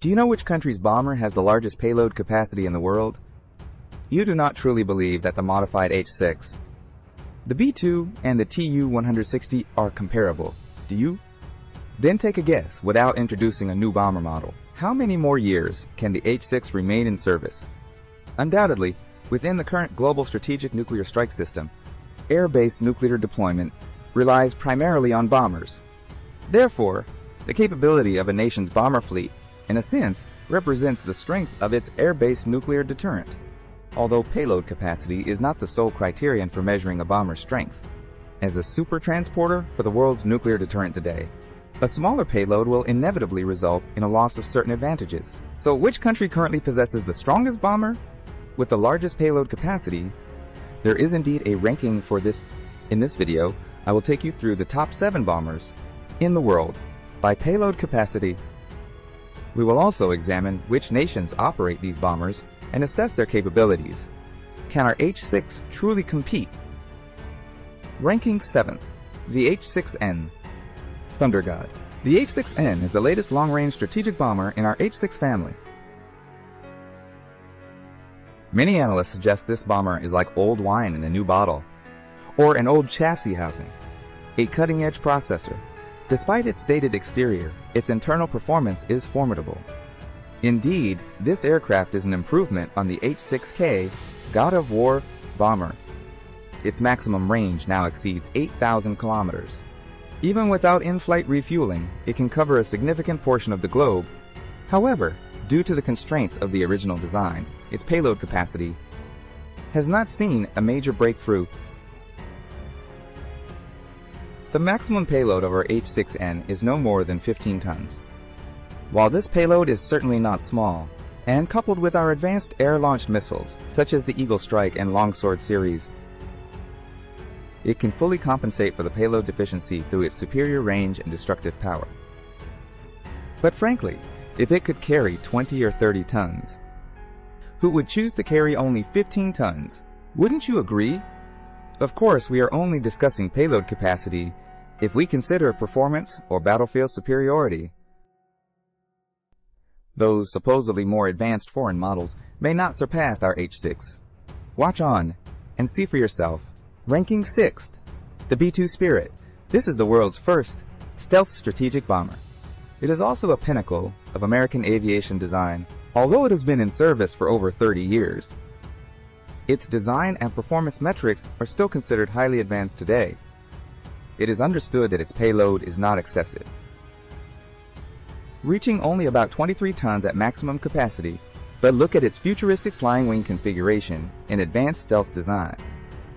Do you know which country's bomber has the largest payload capacity in the world? You do not truly believe that the modified H-6, the B-2 and the Tu-160 are comparable, do you? Then take a guess without introducing a new bomber model. How many more years can the H-6 remain in service? Undoubtedly, within the current global strategic nuclear strike system, air-based nuclear deployment relies primarily on bombers. Therefore, the capability of a nation's bomber fleet, in a sense, represents the strength of its air-based nuclear deterrent. Although payload capacity is not the sole criterion for measuring a bomber's strength. As a super transporter for the world's nuclear deterrent today, a smaller payload will inevitably result in a loss of certain advantages. So which country currently possesses the strongest bomber with the largest payload capacity? There is indeed a ranking for this. In this video, I will take you through the top 7 bombers in the world by payload capacity. We will also examine which nations operate these bombers and assess their capabilities. Can our H-6 truly compete? Ranking 7th, the H-6N. Thunder God. The H-6N is the latest long-range strategic bomber in our H-6 family. Many analysts suggest this bomber is like old wine in a new bottle, or an old chassis housing, a cutting-edge processor. Despite its dated exterior, its internal performance is formidable. Indeed, this aircraft is an improvement on the H-6K God of War bomber. Its maximum range now exceeds 8,000 kilometers. Even without in-flight refueling, it can cover a significant portion of the globe. However, due to the constraints of the original design, its payload capacity has not seen a major breakthrough. The maximum payload of our H-6N is no more than 15 tons. While this payload is certainly not small, and coupled with our advanced air-launched missiles, such as the Eagle Strike and Longsword series, it can fully compensate for the payload deficiency through its superior range and destructive power. But frankly, if it could carry 20 or 30 tons, who would choose to carry only 15 tons? Wouldn't you agree? Of course, we are only discussing payload capacity if we consider performance or battlefield superiority. Those supposedly more advanced foreign models may not surpass our H-6. Watch on and see for yourself. Ranking 6th, the B-2 Spirit. This is the world's first stealth strategic bomber. It is also a pinnacle of American aviation design, although it has been in service for over 30 years. Its design and performance metrics are still considered highly advanced today. It is understood that its payload is not excessive, reaching only about 23 tons at maximum capacity, but look at its futuristic flying wing configuration and advanced stealth design.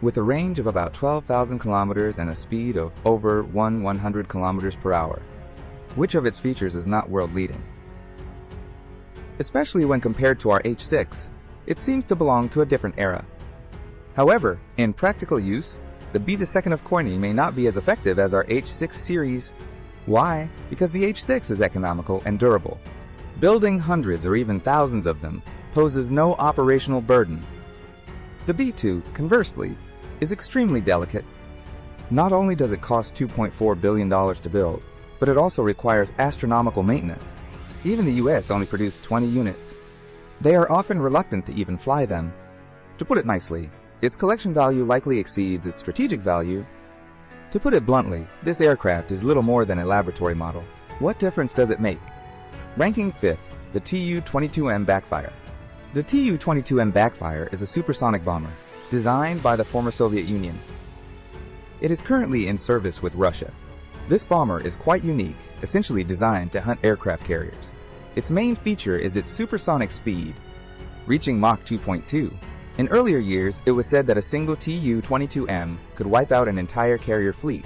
With a range of about 12,000 kilometers and a speed of over 100 kilometers per hour. Which of its features is not world-leading? Especially when compared to our H-6, it seems to belong to a different era. However, in practical use, the B-2 of Courtney may not be as effective as our H-6 series. Why? Because the H-6 is economical and durable. Building hundreds or even thousands of them poses no operational burden. The B-2, conversely, is extremely delicate. Not only does it cost $2.4 billion to build, but it also requires astronomical maintenance. Even the US only produced 20 units. They are often reluctant to even fly them. To put it nicely, its collection value likely exceeds its strategic value. To put it bluntly, this aircraft is little more than a laboratory model. What difference does it make? Ranking 5th, the Tu-22M Backfire. The Tu-22M Backfire is a supersonic bomber, designed by the former Soviet Union. It is currently in service with Russia. This bomber is quite unique, essentially designed to hunt aircraft carriers. Its main feature is its supersonic speed, reaching Mach 2.2. In earlier years, it was said that a single Tu-22M could wipe out an entire carrier fleet.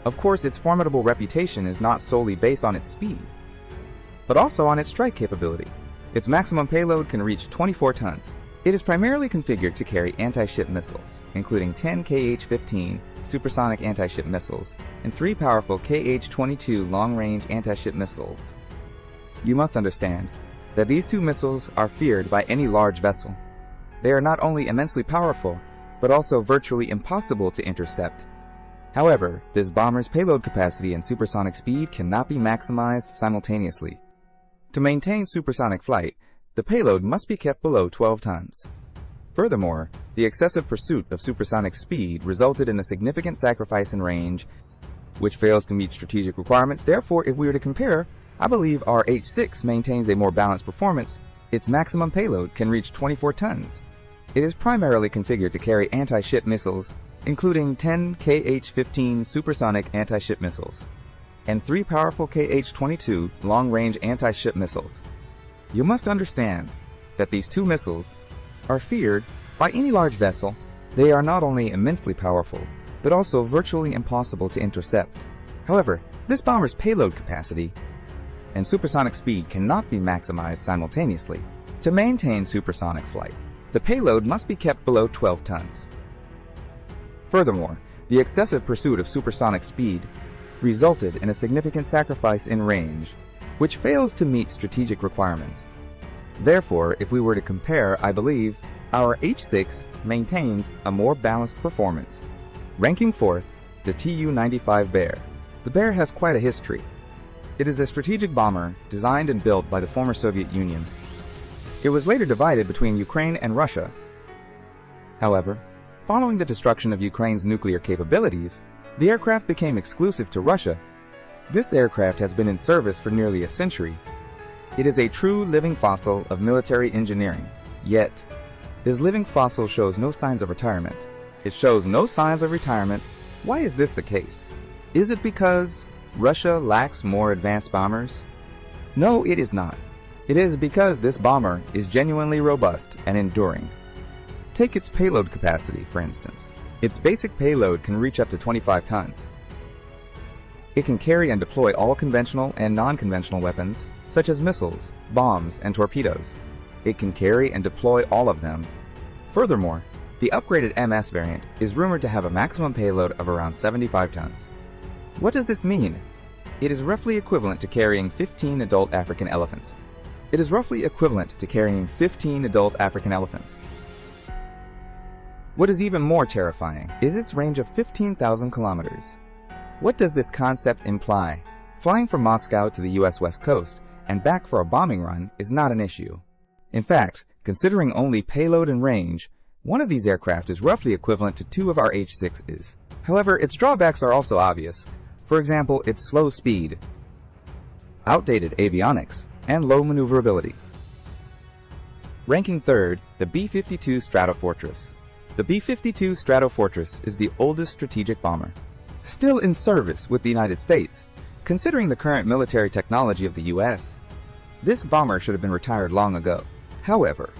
Of course, its formidable reputation is not solely based on its speed, but also on its strike capability. Its maximum payload can reach 24 tons. It is primarily configured to carry anti-ship missiles, including 10 Kh-15 supersonic anti-ship missiles and 3 powerful Kh-22 long-range anti-ship missiles. You must understand that these 2 missiles are feared by any large vessel. They are not only immensely powerful, but also virtually impossible to intercept. However, this bomber's payload capacity and supersonic speed cannot be maximized simultaneously. To maintain supersonic flight, the payload must be kept below 12 tons. Furthermore, the excessive pursuit of supersonic speed resulted in a significant sacrifice in range, which fails to meet strategic requirements. Therefore, if we were to compare, I believe our H-6 maintains a more balanced performance. Its maximum payload can reach 24 tons. It is primarily configured to carry anti-ship missiles, including 10 Kh-15 supersonic anti-ship missiles, and 3 powerful Kh-22 long-range anti-ship missiles. You must understand that these 2 missiles are feared by any large vessel. They are not only immensely powerful, but also virtually impossible to intercept. However, this bomber's payload capacity and supersonic speed cannot be maximized simultaneously. To maintain supersonic flight, the payload must be kept below 12 tons. Furthermore, the excessive pursuit of supersonic speed resulted in a significant sacrifice in range, which fails to meet strategic requirements. Therefore, if we were to compare, I believe our H-6 maintains a more balanced performance. Ranking 4th, the Tu-95 Bear. The Bear has quite a history. It is a strategic bomber designed and built by the former Soviet Union. It was later divided between Ukraine and Russia. However, following the destruction of Ukraine's nuclear capabilities, the aircraft became exclusive to Russia. This aircraft has been in service for nearly a century. It is a true living fossil of military engineering. Yet, this living fossil shows no signs of retirement. It shows no signs of retirement. Why is this the case? Is it because Russia lacks more advanced bombers? No, it is not. It is because this bomber is genuinely robust and enduring. Take its payload capacity, for instance. Its basic payload can reach up to 25 tons. It can carry and deploy all conventional and non-conventional weapons, such as missiles, bombs, and torpedoes. It can carry and deploy all of them. Furthermore, the upgraded MS variant is rumored to have a maximum payload of around 75 tons. What does this mean? It is roughly equivalent to carrying 15 adult African elephants. It is roughly equivalent to carrying 15 adult African elephants. What is even more terrifying is its range of 15,000 kilometers. What does this concept imply? Flying from Moscow to the US West Coast and back for a bombing run is not an issue. In fact, considering only payload and range, one of these aircraft is roughly equivalent to 2 of our H-6s. However, its drawbacks are also obvious. For example, its slow speed, outdated avionics, and low maneuverability. Ranking 3rd, the B-52 Stratofortress. The B-52 Stratofortress is the oldest strategic bomber, still in service with the United States. Considering the current military technology of the US, this bomber should have been retired long ago. However,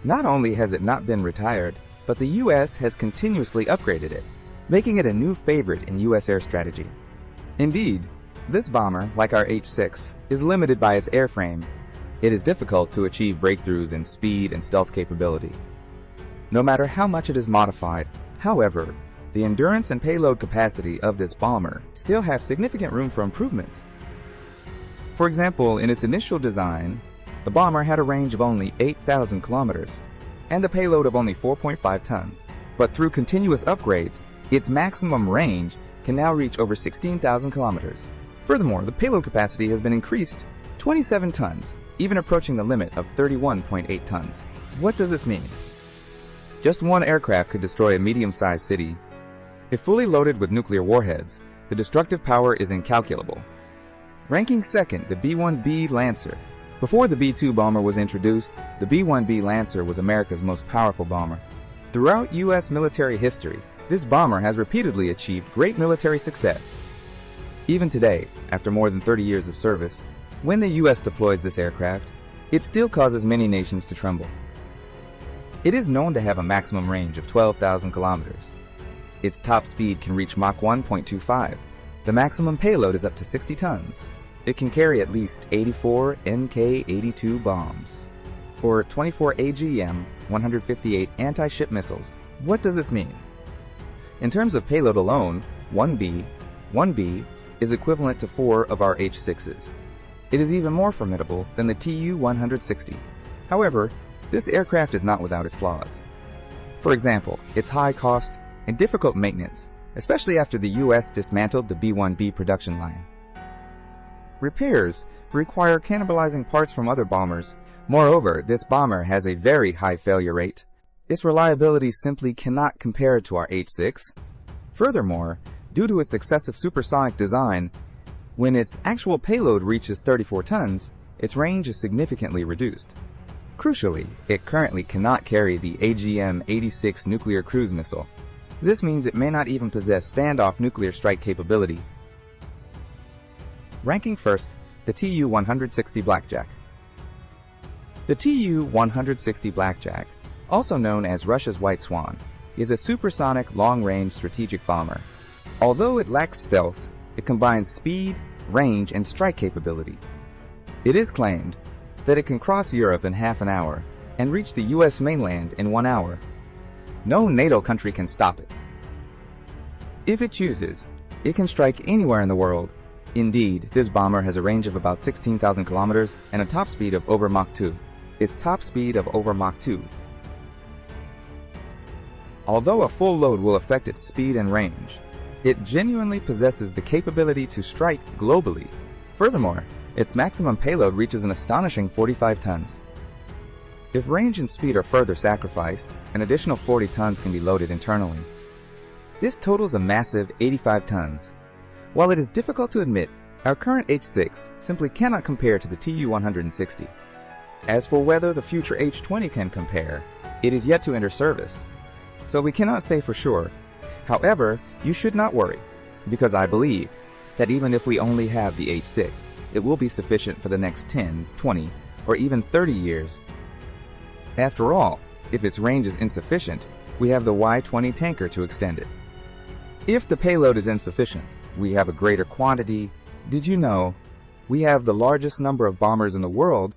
not only has it not been retired, but the US has continuously upgraded it, making it a new favorite in US air strategy. Indeed, this bomber, like our H-6, is limited by its airframe. It is difficult to achieve breakthroughs in speed and stealth capability, no matter how much it is modified. However, the endurance and payload capacity of this bomber still have significant room for improvement. For example, in its initial design, the bomber had a range of only 8,000 kilometers and a payload of only 4.5 tons. But through continuous upgrades, its maximum range can now reach over 16,000 kilometers. Furthermore, the payload capacity has been increased 27 tons, even approaching the limit of 31.8 tons. What does this mean? Just one aircraft could destroy a medium-sized city. If fully loaded with nuclear warheads, the destructive power is incalculable. Ranking 2nd, the B-1B Lancer. Before the B-2 bomber was introduced, the B-1B Lancer was America's most powerful bomber. Throughout U.S. military history, this bomber has repeatedly achieved great military success. Even today, after more than 30 years of service, when the U.S. deploys this aircraft, it still causes many nations to tremble. It is known to have a maximum range of 12,000 kilometers. Its top speed can reach Mach 1.25. The maximum payload is up to 60 tons. It can carry at least 84 Mk-82 bombs, or 24 AGM-158 anti-ship missiles. What does this mean? In terms of payload alone, 1B is equivalent to 4 of our H-6s. It is even more formidable than the Tu-160. However, this aircraft is not without its flaws. For example, its high cost and difficult maintenance, especially after the U.S. dismantled the B-1B production line. repairs require cannibalizing parts from other bombers. Moreover, this bomber has a very high failure rate. Its reliability simply cannot compare to our H-6. Furthermore, due to its excessive supersonic design, when its actual payload reaches 34 tons, its range is significantly reduced. Crucially, it currently cannot carry the AGM-86 nuclear cruise missile. This means it may not even possess standoff nuclear strike capability. Ranking first, the Tu-160 Blackjack. The Tu-160 Blackjack, also known as Russia's White Swan, is a supersonic long-range strategic bomber. Although it lacks stealth, it combines speed, range, and strike capability. It is claimed that it can cross Europe in half an hour and reach the US mainland in 1 hour. No NATO country can stop it. If it chooses, it can strike anywhere in the world. Indeed, this bomber has a range of about 16,000 kilometers and a top speed of over Mach 2. Its top speed of over Mach 2. Although a full load will affect its speed and range, it genuinely possesses the capability to strike globally. Furthermore, its maximum payload reaches an astonishing 45 tons. If range and speed are further sacrificed, an additional 40 tons can be loaded internally. This totals a massive 85 tons. While it is difficult to admit, our current H-6 simply cannot compare to the Tu-160. As for whether the future H-20 can compare, it is yet to enter service, so we cannot say for sure. However, you should not worry, because I believe that even if we only have the H-6, it will be sufficient for the next 10, 20, or even 30 years. After all, if its range is insufficient, we have the Y-20 tanker to extend it. If the payload is insufficient, we have a greater quantity. Did you know we have the largest number of bombers in the world